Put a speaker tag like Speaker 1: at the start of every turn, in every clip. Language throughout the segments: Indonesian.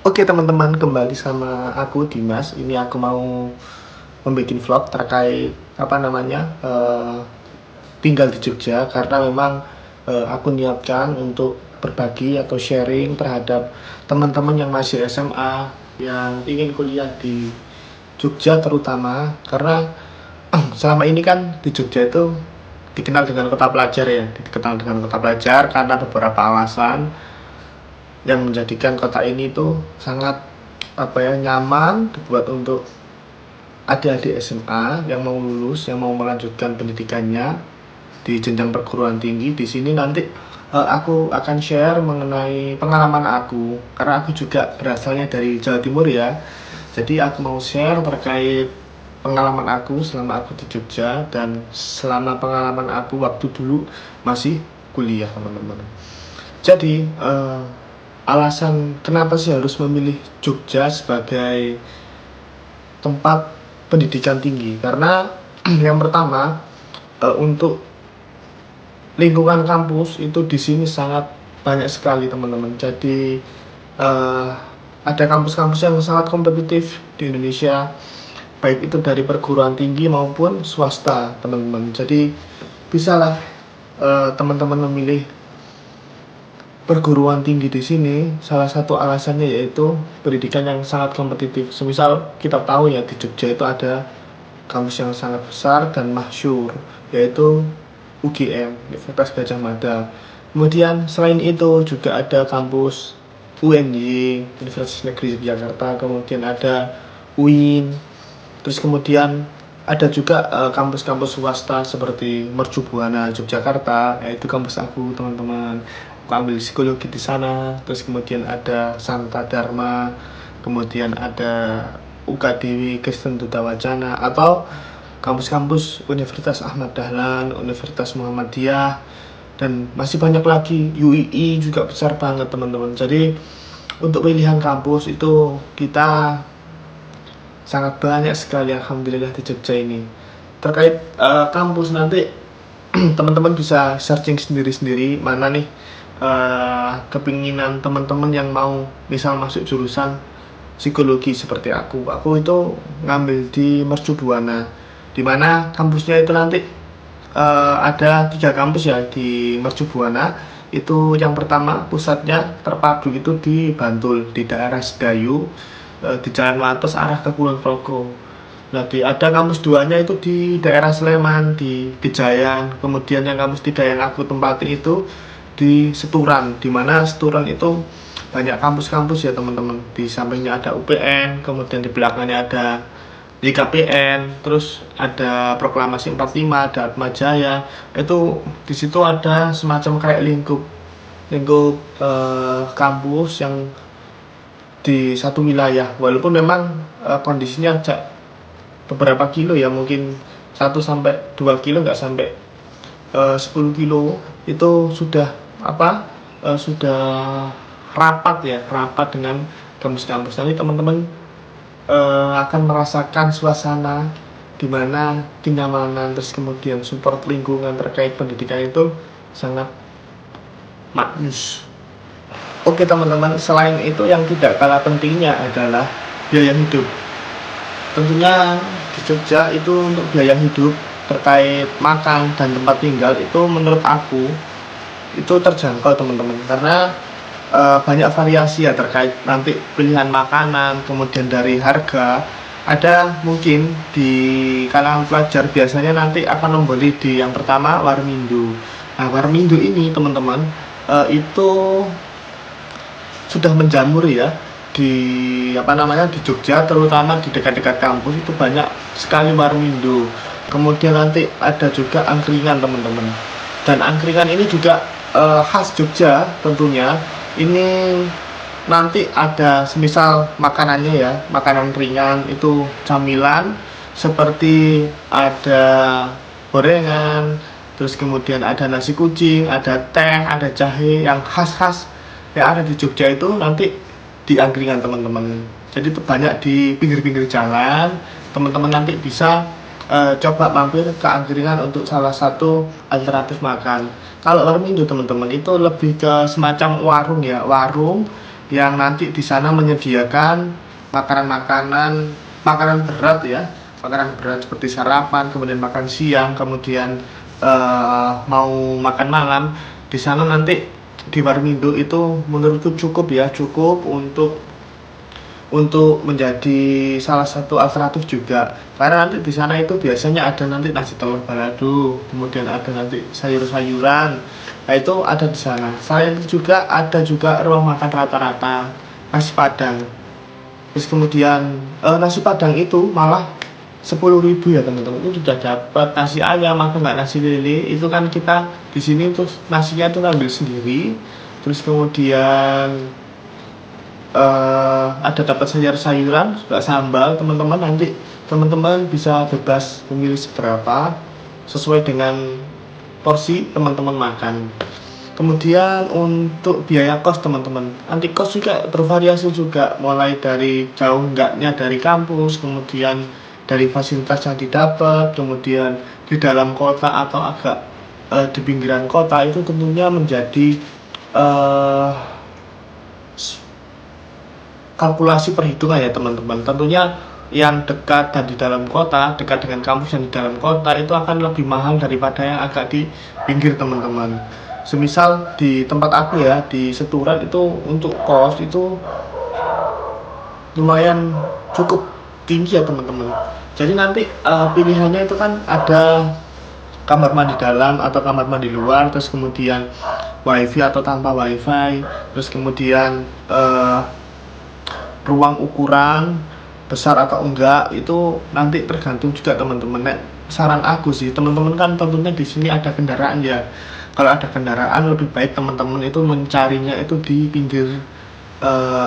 Speaker 1: Oke teman-teman, kembali sama aku Dimas. Ini aku mau membuat vlog terkait tinggal di Jogja, karena memang aku niatkan untuk berbagi atau sharing terhadap teman-teman yang masih SMA yang ingin kuliah di Jogja terutama, karena selama ini kan di Jogja itu dikenal dengan kota pelajar ya, dikenal dengan kota pelajar karena beberapa alasan yang menjadikan kota ini tuh sangat nyaman dibuat untuk adik-adik SMA yang mau lulus, yang mau melanjutkan pendidikannya di jenjang perguruan tinggi. Di sini nanti aku akan share mengenai pengalaman aku, karena aku juga berasalnya dari Jawa Timur ya. Jadi aku mau share terkait pengalaman aku selama aku di Jogja dan selama pengalaman aku waktu dulu masih kuliah, teman-teman. Jadi alasan kenapa sih harus memilih Jogja sebagai tempat pendidikan tinggi, karena yang pertama, untuk lingkungan kampus itu di sini sangat banyak sekali, teman-teman. Jadi ada kampus-kampus yang sangat kompetitif di Indonesia, baik itu dari perguruan tinggi maupun swasta, teman-teman. Jadi bisalah teman-teman memilih perguruan tinggi di sini. Salah satu alasannya yaitu pendidikan yang sangat kompetitif. Semisal kita tahu ya, di Jogja itu ada kampus yang sangat besar dan masyhur, yaitu UGM, Universitas Gadjah Mada. Kemudian selain itu juga ada kampus UNY, Universitas Negeri Yogyakarta, kemudian ada UIN, terus kemudian ada juga kampus-kampus swasta seperti Mercu Buana Yogyakarta, yaitu kampus aku, teman-teman. Aku ambil psikologi di sana. Terus kemudian ada Santa Dharma, kemudian ada UKDW Kristen Duta Wacana, atau kampus-kampus Universitas Ahmad Dahlan, Universitas Muhammadiyah, dan masih banyak lagi. UII juga besar banget, teman-teman. Jadi untuk pilihan kampus itu kita sangat banyak sekali, alhamdulillah, di Jogja ini. Terkait kampus nanti teman-teman bisa searching sendiri-sendiri mana nih kepinginan teman-teman yang mau misal masuk jurusan psikologi seperti aku itu ngambil di Mercu Buana, dimana kampusnya itu nanti ada 3 kampus ya di Mercu Buana. Itu yang pertama pusatnya terpadu itu di Bantul, di daerah Sedayu, di Jalan Wates arah ke Kulon Progo. Nah, ada kampus 2-nya itu di daerah Sleman, di Kejayaan. Kemudian yang kampus 3 yang aku tempati itu di Seturan, di mana Seturan itu banyak kampus-kampus ya, teman-teman. Di sampingnya ada UPN, kemudian di belakangnya ada YKPN, terus ada Proklamasi 45, ada Atmajaya. Itu di situ ada semacam kayak lingkup kampus yang di satu wilayah, walaupun memang kondisinya beberapa kilo ya, mungkin 1-2 kilo, nggak sampai 10 kilo. Itu sudah sudah rapat ya, rapat dengan kampus-kampus. Nanti teman-teman akan merasakan suasana di mana kenyamanan, terus kemudian support lingkungan terkait pendidikan itu sangat maknyus. Oke teman-teman, selain itu yang tidak kalah pentingnya adalah biaya hidup. Tentunya di Jogja itu untuk biaya hidup terkait makan dan tempat tinggal itu menurut aku itu terjangkau, teman-teman, karena banyak variasi ya terkait nanti pilihan makanan, kemudian dari harga. Ada mungkin di kalangan pelajar biasanya nanti akan membeli di yang pertama Warmindo. Nah, Warmindo ini, teman-teman, itu sudah menjamur ya di di Jogja, terutama di dekat-dekat kampus itu banyak sekali Warmindo. Kemudian nanti ada juga angkringan, teman-teman, dan angkringan ini juga khas Jogja tentunya. Ini nanti ada semisal makanannya ya, makanan ringan itu camilan seperti ada gorengan, terus kemudian ada nasi kucing, ada teh, ada jahe yang khas-khas yang ada di Jogja itu nanti di angkringan, teman-teman. Jadi itu banyak di pinggir-pinggir jalan. Teman-teman nanti bisa coba mampir ke angkringan untuk salah satu alternatif makan. Kalau Warmindo, teman-teman, itu lebih ke semacam warung ya, warung yang nanti di sana menyediakan makanan berat ya, makanan berat seperti sarapan, kemudian makan siang, kemudian mau makan malam. Di sana nanti di Warmindo itu menurutku cukup ya, cukup untuk menjadi salah satu alternatif juga, karena nanti di sana itu biasanya ada nanti nasi telur balado, kemudian ada nanti sayur-sayuran. Nah itu ada di sana. Selain itu juga ada juga ruang makan rata-rata nasi padang. Terus kemudian nasi padang itu malah 10.000 ya teman-teman, itu sudah dapat nasi ayam atau nggak nasi lele. Itu kan kita di sini terus nasinya itu ngambil sendiri, terus kemudian ada dapat sayur-sayuran juga sambal. Teman-teman nanti teman-teman bisa bebas memilih seberapa sesuai dengan porsi teman-teman makan. Kemudian untuk biaya kos teman-teman, nanti kos juga bervariasi juga, mulai dari jauh enggaknya dari kampus, kemudian dari fasilitas yang didapat, kemudian di dalam kota atau agak di pinggiran kota, itu tentunya menjadi eh, kalkulasi perhitungan ya teman-teman. Tentunya yang dekat dan di dalam kota, dekat dengan kampus yang di dalam kota itu akan lebih mahal daripada yang agak di pinggir teman-teman. Semisal di tempat aku ya, di Seturan itu untuk kos itu lumayan cukup tinggi ya teman-teman. Jadi nanti pilihannya itu kan ada kamar mandi dalam atau kamar mandi luar, terus kemudian wifi atau tanpa wifi, terus kemudian ruang ukuran besar atau enggak itu nanti tergantung juga teman-teman. Nek saran aku sih teman-teman, kan tentunya di sini ada kendaraan ya. Kalau ada kendaraan lebih baik teman-teman itu mencarinya itu di pinggir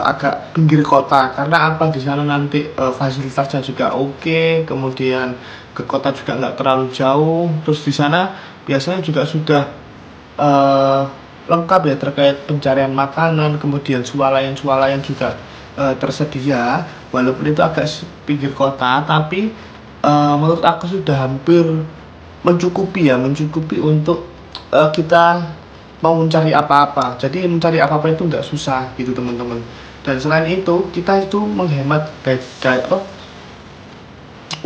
Speaker 1: agak pinggir kota, karena apa, di sana nanti fasilitasnya juga oke, kemudian ke kota juga nggak terlalu jauh. Terus di sana biasanya juga sudah eh, lengkap ya terkait pencarian makanan, kemudian swalayan juga tersedia. Walaupun itu agak pinggir kota, tapi menurut aku sudah hampir mencukupi untuk kita mau mencari apa-apa. Jadi mencari apa-apa itu nggak susah gitu teman-teman. Dan selain itu kita itu menghemat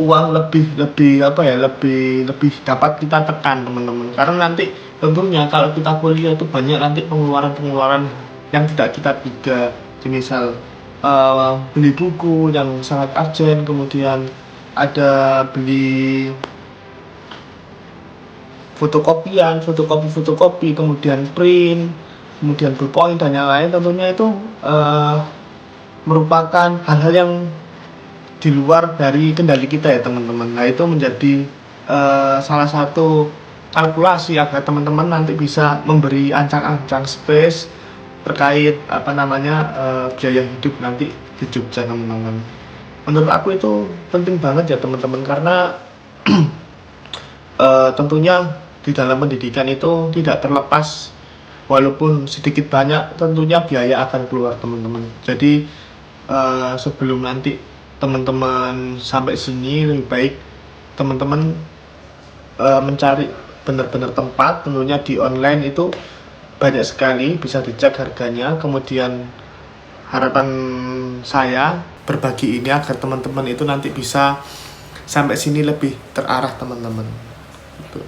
Speaker 1: uang lebih lebih apa ya lebih lebih dapat kita tekan teman-teman, karena nanti tentunya kalau kita kuliah itu banyak nanti pengeluaran-pengeluaran yang tidak kita duga. Misal beli buku yang sangat urgent, kemudian ada beli fotokopi, kemudian print, kemudian ballpoint dan yang lain. Tentunya itu merupakan hal-hal yang di luar dari kendali kita ya teman-teman. Nah itu menjadi salah satu kalkulasi agar teman-teman nanti bisa memberi ancang-ancang space terkait biaya hidup nanti di Jogja teman-teman. Menurut aku itu penting banget ya teman-teman, karena tentunya di dalam pendidikan itu tidak terlepas, walaupun sedikit banyak tentunya biaya akan keluar teman-teman. Jadi sebelum nanti teman-teman sampai sini, lebih baik teman-teman mencari benar-benar tempat. Tentunya di online itu banyak sekali, bisa dicek harganya. Kemudian harapan saya berbagi ini agar teman-teman itu nanti bisa sampai sini lebih terarah teman-teman gitu.